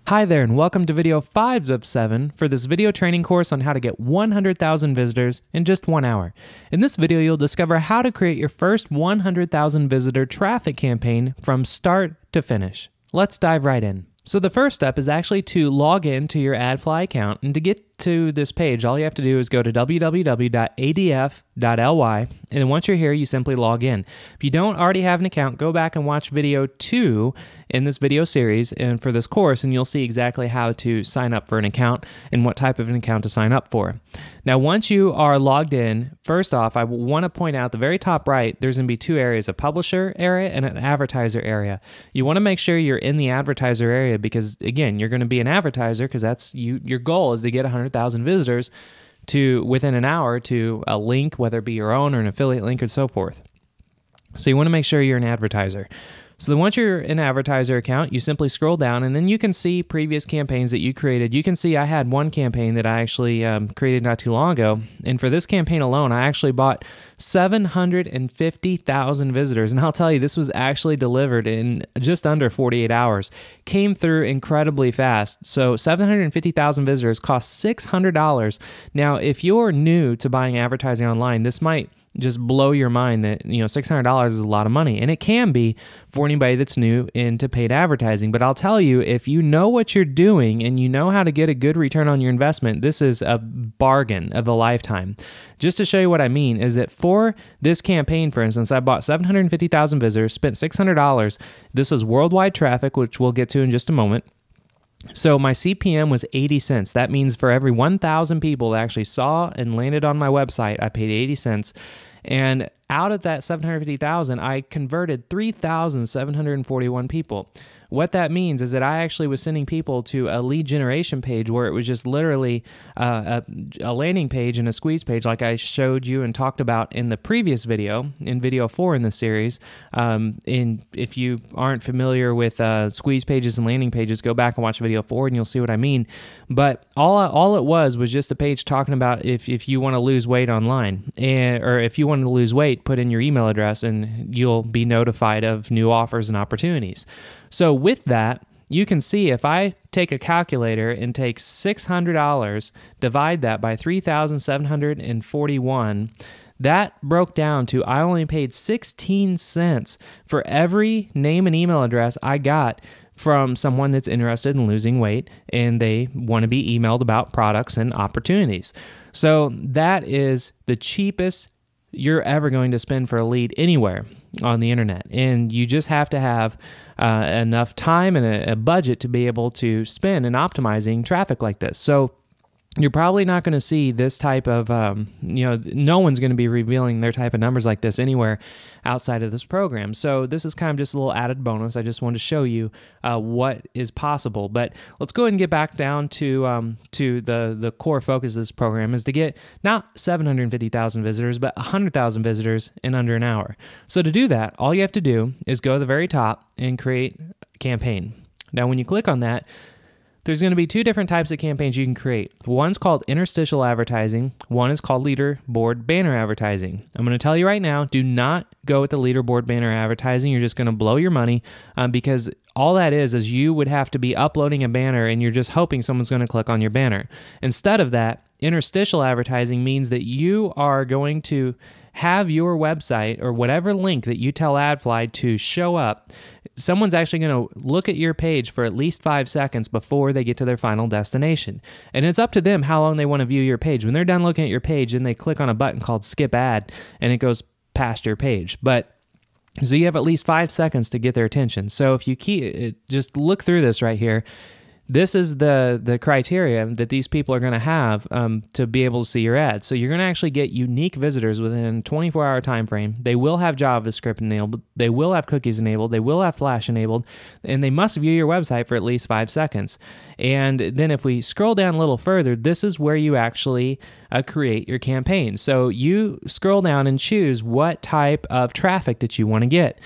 Hi there, and welcome to video 5 of 7 for this video training course on how to get 100,000 visitors in just 1 hour. In this video, you'll discover how to create your first 100,000 visitor traffic campaign from start to finish. Let's dive right in. So the first step is actually to log in to your AdFly account, and to get to this page, all you have to do is go to www.adf.ly, and then once you're here, you simply log in. If you don't already have an account, go back and watch video 2 in this video series and for this course, and you'll see exactly how to sign up for an account and what type of an account to sign up for. Now, once you are logged in, first off, I want to point out the very top right, there's going to be 2 areas, a publisher area and an advertiser area. You want to make sure you're in the advertiser area because, again, you're going to be an advertiser because that's your goal is to get 100,000 visitors to within an hour to a link, whether it be your own or an affiliate link and so forth. So you want to make sure you're an advertiser. So then once you're in an advertiser account, you simply scroll down and then you can see previous campaigns that you created. You can see I had one campaign that I actually created not too long ago. And for this campaign alone, I actually bought 750,000 visitors. And I'll tell you, this was actually delivered in just under 48 hours. Came through incredibly fast. So 750,000 visitors cost $600. Now, if you're new to buying advertising online, this might just blow your mind that, $600 is a lot of money. And it can be for anybody that's new into paid advertising. But I'll tell you, if you know what you're doing and you know how to get a good return on your investment, this is a bargain of a lifetime. Just to show you what I mean is that for this campaign, for instance, I bought 750,000 visitors, spent $600. This was worldwide traffic, which we'll get to in just a moment. So my CPM was 80 cents. That means for every 1,000 people that actually saw and landed on my website, I paid 80 cents. And out of that 750,000, I converted 3,741 people. What that means is that I actually was sending people to a lead generation page where it was just literally a landing page and a squeeze page like I showed you and talked about in the previous video, in video 4 in the series. If you aren't familiar with squeeze pages and landing pages, go back and watch video 4 and you'll see what I mean. But all it was just a page talking about if you want to lose weight online, or if you want to lose weight, put in your email address and you'll be notified of new offers and opportunities. So with that, you can see if I take a calculator and take $600, divide that by 3,741, that broke down to I only paid 16 cents for every name and email address I got from someone that's interested in losing weight and they want to be emailed about products and opportunities. So that is the cheapest you're ever going to spend for a lead anywhere on the internet. And you just have to have enough time and a budget to be able to spend in optimizing traffic like this. So you're probably not going to see this type of, no one's going to be revealing their type of numbers like this anywhere outside of this program. So this is kind of just a little added bonus. I just wanted to show you what is possible. But let's go ahead and get back down to the core focus of this program is to get not 750,000 visitors, but 100,000 visitors in under an hour. So to do that, all you have to do is go to the very top and create a campaign. Now, when you click on that, there's going to be 2 different types of campaigns you can create. One's called interstitial advertising. One is called leaderboard banner advertising. I'm going to tell you right now, do not go with the leaderboard banner advertising. You're just going to blow your money because all that is you would have to be uploading a banner and you're just hoping someone's going to click on your banner. Instead of that, interstitial advertising means that you are going to have your website or whatever link that you tell AdFly to show up. Someone's actually going to look at your page for at least 5 seconds before they get to their final destination. And it's up to them how long they want to view your page. When they're done looking at your page, then they click on a button called skip ad and it goes past your page. So you have at least 5 seconds to get their attention. So if you just look through this right here, this is the criteria that these people are going to have to be able to see your ads. So you're going to actually get unique visitors within a 24-hour time frame. They will have JavaScript enabled. They will have cookies enabled. They will have Flash enabled. And they must view your website for at least 5 seconds. And then if we scroll down a little further, this is where you actually create your campaign. So you scroll down and choose what type of traffic that you want to get.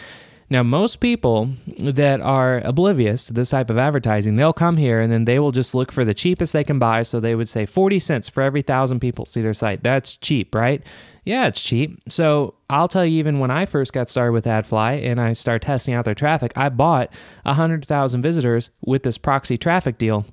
Now, most people that are oblivious to this type of advertising, they'll come here and then they will just look for the cheapest they can buy. So they would say 40 cents for every 1,000 people see their site. That's cheap, right? Yeah, it's cheap. So I'll tell you, even when I first got started with AdFly and I started testing out their traffic, I bought 100,000 visitors with this proxy traffic deal.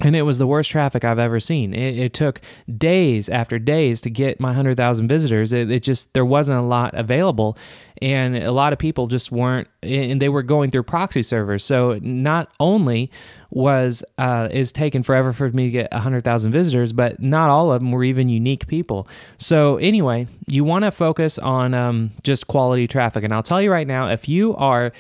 And it was the worst traffic I've ever seen. It took days after days to get my 100,000 visitors. It just, there wasn't a lot available. And a lot of people just weren't, and they were going through proxy servers. So not only is taken forever for me to get 100,000 visitors, but not all of them were even unique people. So anyway, you want to focus on just quality traffic. And I'll tell you right now, if you are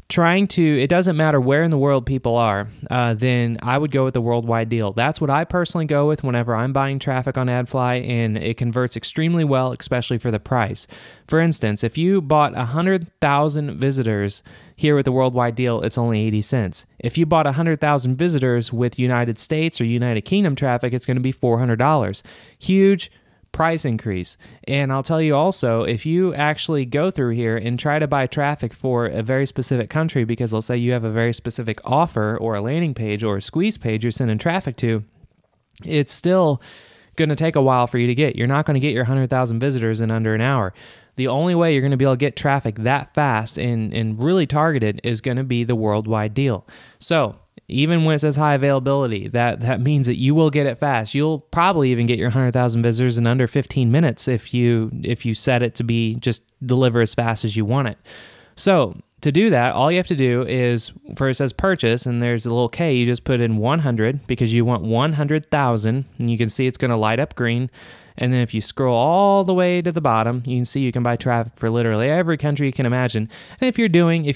trying to, it doesn't matter where in the world people are, then I would go with the worldwide deal. That's what I personally go with whenever I'm buying traffic on AdFly, and it converts extremely well, especially for the price. For instance, if you bought 100,000 visitors here with the worldwide deal, it's only 80 cents. If you bought 100,000 visitors with United States or United Kingdom traffic, it's going to be $400. Huge price increase. And I'll tell you also, if you actually go through here and try to buy traffic for a very specific country, because let's say you have a very specific offer or a landing page or a squeeze page you're sending traffic to, it's still going to take a while for you to get. You're not going to get your 100,000 visitors in under an hour. The only way you're going to be able to get traffic that fast and really targeted is going to be the worldwide deal. So even when it says high availability, that means that you will get it fast. You'll probably even get your 100,000 visitors in under 15 minutes if you set it to be just deliver as fast as you want it. So to do that, all you have to do is, where it says purchase and there's a little K, you just put in 100 because you want 100,000, and you can see it's going to light up green. And then if you scroll all the way to the bottom, you can see you can buy traffic for literally every country you can imagine. And if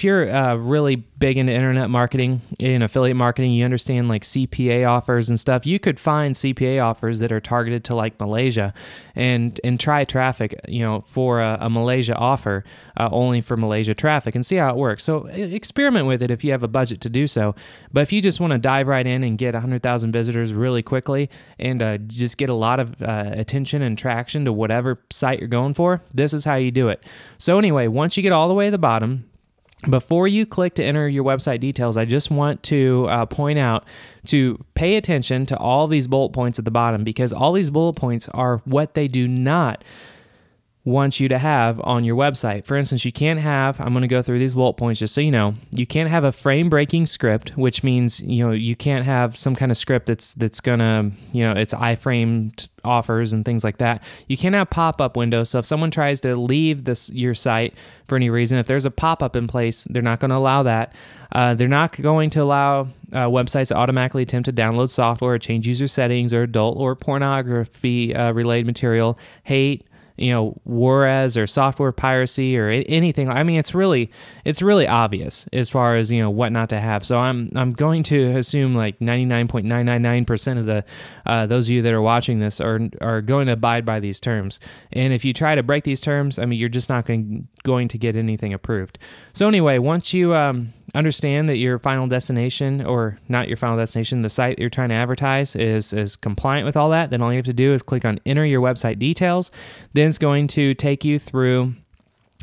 you're really big into internet marketing and affiliate marketing, you understand like CPA offers and stuff, you could find CPA offers that are targeted to like Malaysia and try traffic, for a Malaysia offer only for Malaysia traffic and see how it works. So experiment with it if you have a budget to do so. But if you just want to dive right in and get 100,000 visitors really quickly and just get a lot of attention and traction to whatever site you're going for, this is how you do it. So anyway, once you get all the way to the bottom, before you click to enter your website details, I just want to point out to pay attention to all these bullet points at the bottom, because all these bullet points are what they do not want you to have on your website. For instance, you can't have, I'm going to go through these bullet points just so you know, you can't have a frame-breaking script, which means, you can't have some kind of script that's going to, it's iframed offers and things like that. You can't have pop-up windows. So if someone tries to leave your site for any reason, if there's a pop-up in place, they're not going to allow that. They're not going to allow websites to automatically attempt to download software or change user settings or adult or pornography related material, hate, Juarez or software piracy or anything. I mean, it's really obvious as far as, what not to have. So I'm going to assume like 99.999% of the those of you that are watching this are going to abide by these terms. And if you try to break these terms, I mean, you're just not going to get anything approved. So anyway, once you understand that your final destination, or not your final destination, the site you're trying to advertise is compliant with all that, then all you have to do is click on enter your website details. Then it's going to take you through,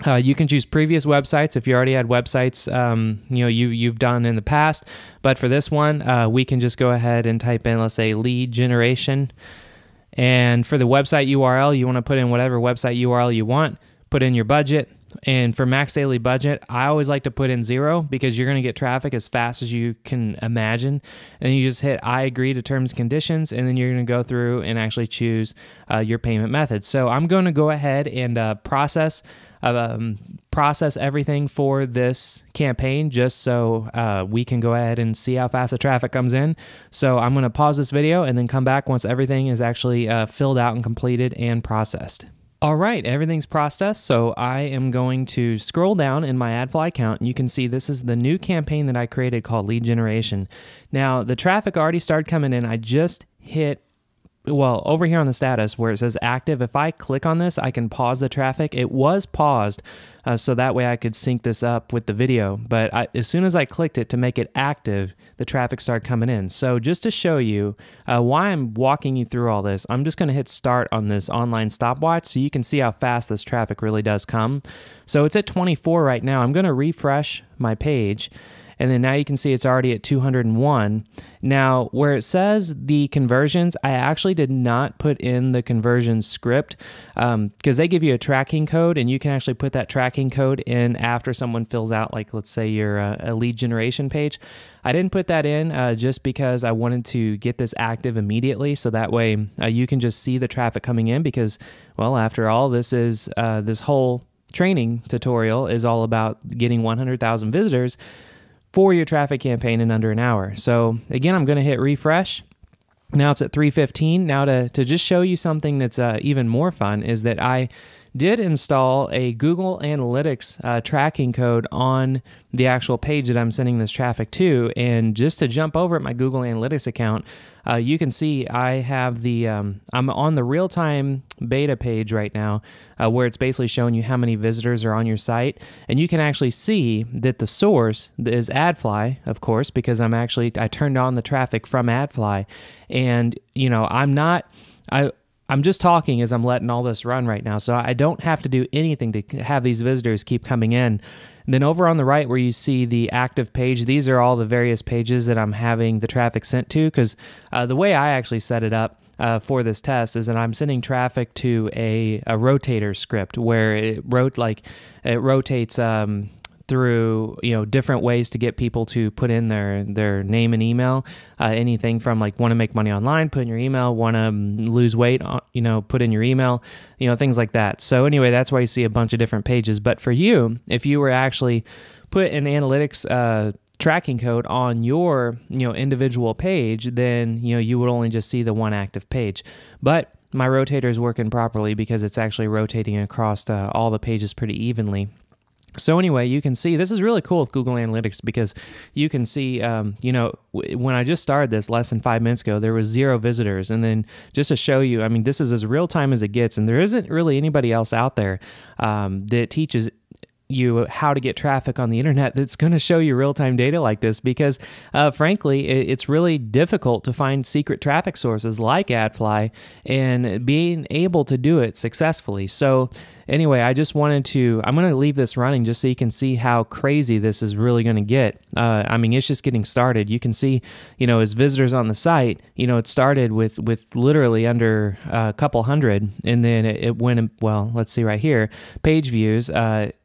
you can choose previous websites if you already had websites you've done in the past. But for this one, we can just go ahead and type in, let's say, lead generation. And for the website URL, you want to put in whatever website URL you want, put in your budget. And for max daily budget, I always like to put in 0 because you're going to get traffic as fast as you can imagine. And you just hit I agree to terms and conditions, and then you're going to go through and actually choose your payment method. So I'm going to go ahead and process everything for this campaign just so we can go ahead and see how fast the traffic comes in. So I'm going to pause this video and then come back once everything is actually filled out and completed and processed. All right, everything's processed, so I am going to scroll down in my AdFly account, and you can see this is the new campaign that I created called Lead Generation. Now, the traffic already started coming in. I just hit, well, over here on the status where it says active, if I click on this, I can pause the traffic. It was paused, so that way I could sync this up with the video, but as soon as I clicked it to make it active, the traffic started coming in. So just to show you why I'm walking you through all this, I'm just going to hit start on this online stopwatch so you can see how fast this traffic really does come. So it's at 24 right now. I'm going to refresh my page, And then now you can see it's already at 201. Now, where it says the conversions, I actually did not put in the conversion script because they give you a tracking code, and you can actually put that tracking code in after someone fills out, like, let's say you're a lead generation page. I didn't put that in just because I wanted to get this active immediately, so that way you can just see the traffic coming in because, well, after all, this whole training tutorial is all about getting 100,000 visitors for your traffic campaign in under an hour. So again, I'm going to hit refresh. Now it's at 3:15. Now to just show you something that's even more fun is that I did install a Google Analytics tracking code on the actual page that I'm sending this traffic to. And just to jump over at my Google Analytics account, you can see I have I'm on the real-time beta page right now where it's basically showing you how many visitors are on your site. And you can actually see that the source is AdFly, of course, because I turned on the traffic from AdFly. And, I'm just talking as I'm letting all this run right now, so I don't have to do anything to have these visitors keep coming in. And then over on the right where you see the active page, these are all the various pages that I'm having the traffic sent to, because the way I actually set it up for this test is that I'm sending traffic to a rotator script where it rotates through different ways to get people to put in their name and email, anything from like want to make money online, put in your email, want to lose weight, put in your email, things like that. So anyway, that's why you see a bunch of different pages. But for you, if you were actually put an analytics tracking code on your individual page, then you would only just see the one active page. But my rotator is working properly because it's actually rotating across all the pages pretty evenly. So anyway, you can see this is really cool with Google Analytics because you can see, when I just started this less than 5 minutes ago, there was 0 visitors. And then just to show you, this is as real time as it gets. And there isn't really anybody else out there that teaches you how to get traffic on the internet that's going to show you real-time data like this because, frankly, it's really difficult to find secret traffic sources like AdFly and being able to do it successfully. So anyway, I'm going to leave this running just so you can see how crazy this is really going to get. It's just getting started. You can see, as visitors on the site, it started with literally under a couple hundred, and then it went, well, let's see right here, page views.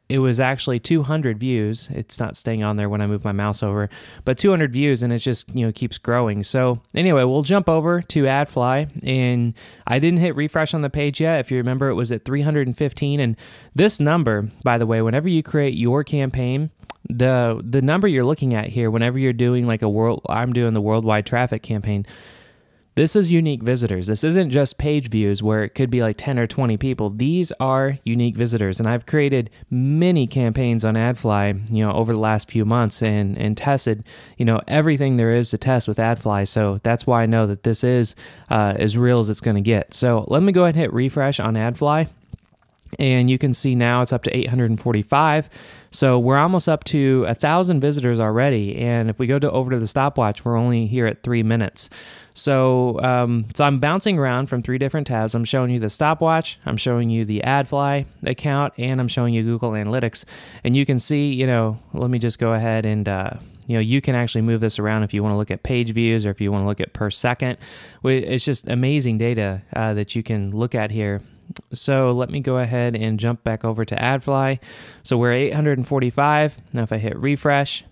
It was actually 200 views. It's not staying on there when I move my mouse over, but 200 views, and it just keeps growing. So anyway, we'll jump over to AdFly, and I didn't hit refresh on the page yet. If you remember, it was at 315, and this number, by the way, whenever you create your campaign, the number you're looking at here, whenever you're doing I'm doing the worldwide traffic campaign. This is unique visitors. This isn't just page views where it could be like 10 or 20 people. These are unique visitors. And I've created many campaigns on AdFly, over the last few months and tested, everything there is to test with AdFly. So that's why I know that this is as real as it's going to get. So let me go ahead and hit refresh on AdFly. And you can see now it's up to 845. So we're almost up to 1,000 visitors already. And if we go over to the stopwatch, we're only here at 3 minutes. So I'm bouncing around from 3 different tabs. I'm showing you the stopwatch, I'm showing you the AdFly account, and I'm showing you Google Analytics. And you can see, let me just go ahead and, you can actually move this around if you want to look at page views or if you want to look at per second. It's just amazing data that you can look at here. So let me go ahead and jump back over to AdFly. So we're 845. Now if I hit refresh,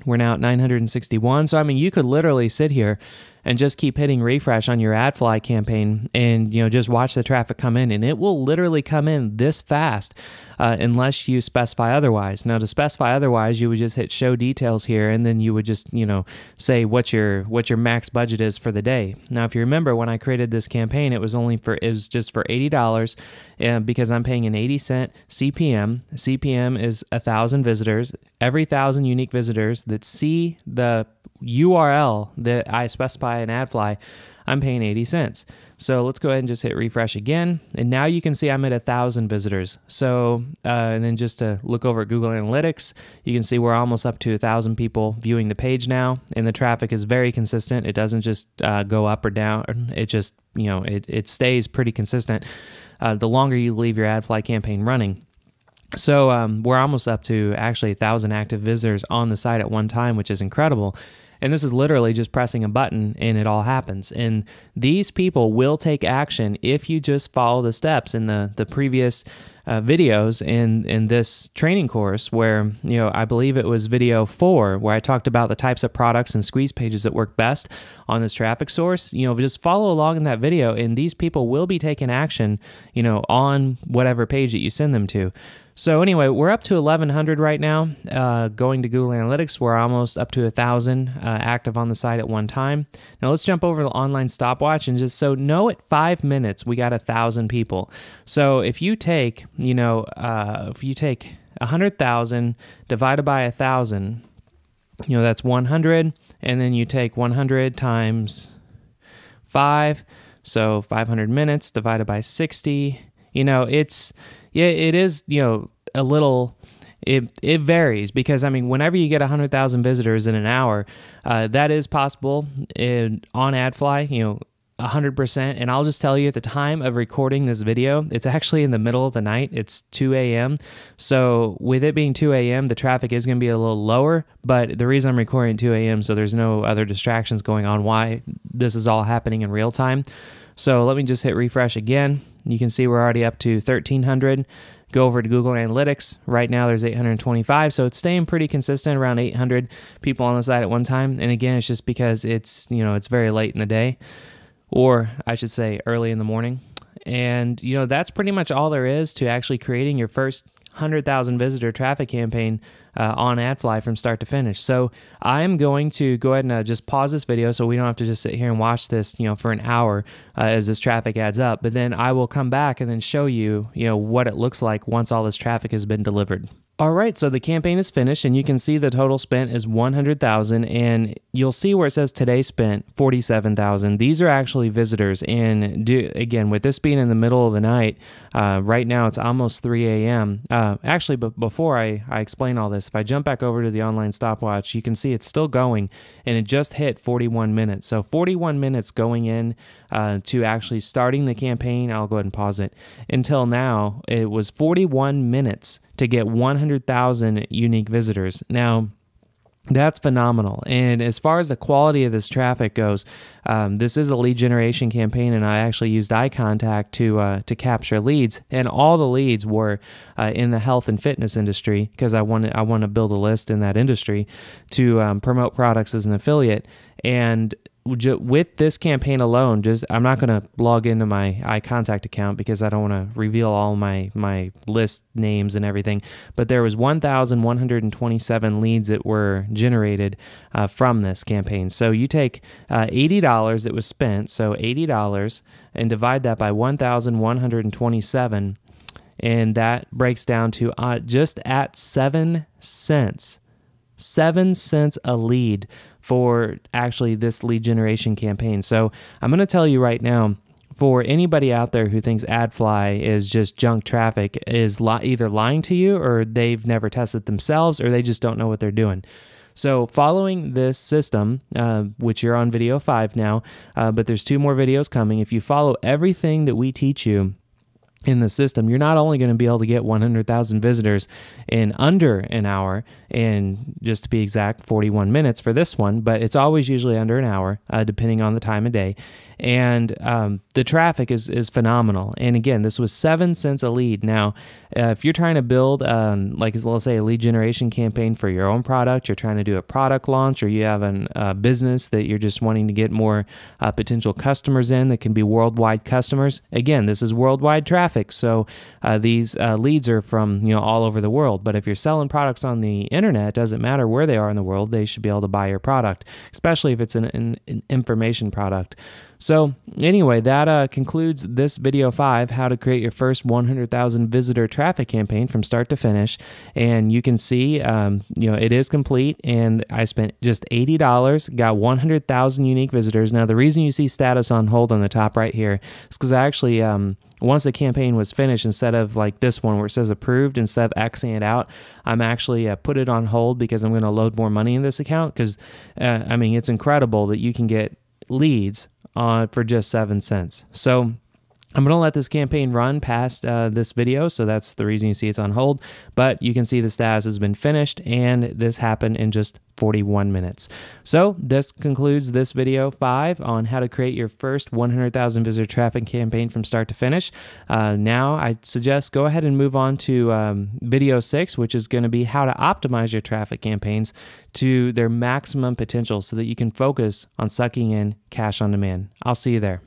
we're now at 961. So you could literally sit here and just keep hitting refresh on your AdFly campaign and just watch the traffic come in, and it will literally come in this fast unless you specify otherwise. Now to specify otherwise, you would just hit show details here, and then you would just say what your max budget is for the day. Now if you remember, when I created this campaign, it was just for $80, because I'm paying an 80-cent CPM. CPM is 1,000 visitors. Every 1,000 unique visitors that see the URL that I specify in AdFly, I'm paying 80 cents. So let's go ahead and just hit refresh again. And now you can see I'm at 1,000 visitors. So, and then just to look over at Google Analytics, you can see we're almost up to 1,000 people viewing the page now. And the traffic is very consistent. It doesn't just go up or down. It just, it stays pretty consistent the longer you leave your AdFly campaign running. So we're almost up to actually 1,000 active visitors on the site at one time, which is incredible. And this is literally just pressing a button and it all happens. And these people will take action if you just follow the steps in the previous videos in this training course where, I believe it was video 4 where I talked about the types of products and squeeze pages that work best on this traffic source. Just follow along in that video and these people will be taking action, on whatever page that you send them to. So anyway, we're up to 1,100 right now. Going to Google Analytics, we're almost up to 1,000 active on the site at one time. Now let's jump over to online stopwatch and just know at 5 minutes we got 1,000 people. So if you take, if you take 100,000 divided by 1,000, that's 100, and then you take 100 times 5, so 500 minutes divided by 60. It is, a little, it varies because, whenever you get 100,000 visitors in an hour, that is possible on AdFly, 100%. And I'll just tell you at the time of recording this video, it's actually in the middle of the night. It's 2 a.m. So with it being 2 a.m., the traffic is going to be a little lower, but the reason I'm recording 2 a.m. so there's no other distractions going on, why this is all happening in real time. So let me just hit refresh again. You can see we're already up to 1,300. Go over to Google Analytics. Right now there's 825, so it's staying pretty consistent around 800 people on the site at one time. And again, it's just because it's, it's very late in the day, or I should say early in the morning. And, that's pretty much all there is to actually creating your first 100,000 visitor traffic campaign on AdFly from start to finish. So I'm going to go ahead and just pause this video so we don't have to just sit here and watch this, for an hour as this traffic adds up. But then I will come back and then show you, what it looks like once all this traffic has been delivered. All right, so the campaign is finished and you can see the total spent is 100,000 and you'll see where it says today spent 47,000. These are actually visitors, and again, with this being in the middle of the night, right now it's almost 3 a.m. Actually, but before I explain all this, if I jump back over to the online stopwatch, you can see it's still going and it just hit 41 minutes. So 41 minutes going in to actually starting the campaign. I'll go ahead and pause it. Until now, it was 41 minutes to get 100,000 unique visitors. Now, that's phenomenal. And as far as the quality of this traffic goes, this is a lead generation campaign, and I actually used iContact to capture leads, and all the leads were in the health and fitness industry because I want to build a list in that industry to promote products as an affiliate. And with this campaign alone, I'm not going to log into my iContact account because I don't want to reveal all my list names and everything, but there was 1,127 leads that were generated from this campaign. So you take $80 that was spent, so $80, and divide that by 1,127, and that breaks down to just at 7 cents. 7 cents a lead for actually this lead generation campaign. So I'm going to tell you right now, for anybody out there who thinks AdFly is just junk traffic, is either lying to you, or they've never tested themselves, or they just don't know what they're doing. So following this system, which you're on video 5 now, but there's 2 more videos coming. If you follow everything that we teach you in the system, you're not only going to be able to get 100,000 visitors in under an hour, and just to be exact, 41 minutes for this one, but it's always usually under an hour, depending on the time of day. And the traffic is phenomenal. And again, this was 7 cents a lead. Now, if you're trying to build, let's say, a lead generation campaign for your own product, you're trying to do a product launch, or you have a business that you're just wanting to get more potential customers in that can be worldwide customers. Again, this is worldwide traffic, so these leads are from all over the world. But if you're selling products on the internet, it doesn't matter where they are in the world, they should be able to buy your product, especially if it's an information product. So anyway, that concludes this video 5, how to create your first 100,000 visitor traffic campaign from start to finish. And you can see, it is complete, and I spent just $80, got 100,000 unique visitors. Now, the reason you see status on hold on the top right here is because I actually, once the campaign was finished, instead of like this one where it says approved, instead of Xing it out, I'm actually put it on hold because I'm going to load more money in this account because, it's incredible that you can get leads for just 7 cents. So I'm going to let this campaign run past this video, so that's the reason you see it's on hold, but you can see the status has been finished, and this happened in just 41 minutes. So this concludes this video 5 on how to create your first 100,000 visitor traffic campaign from start to finish. Now I suggest go ahead and move on to video 6, which is going to be how to optimize your traffic campaigns to their maximum potential so that you can focus on sucking in cash on demand. I'll see you there.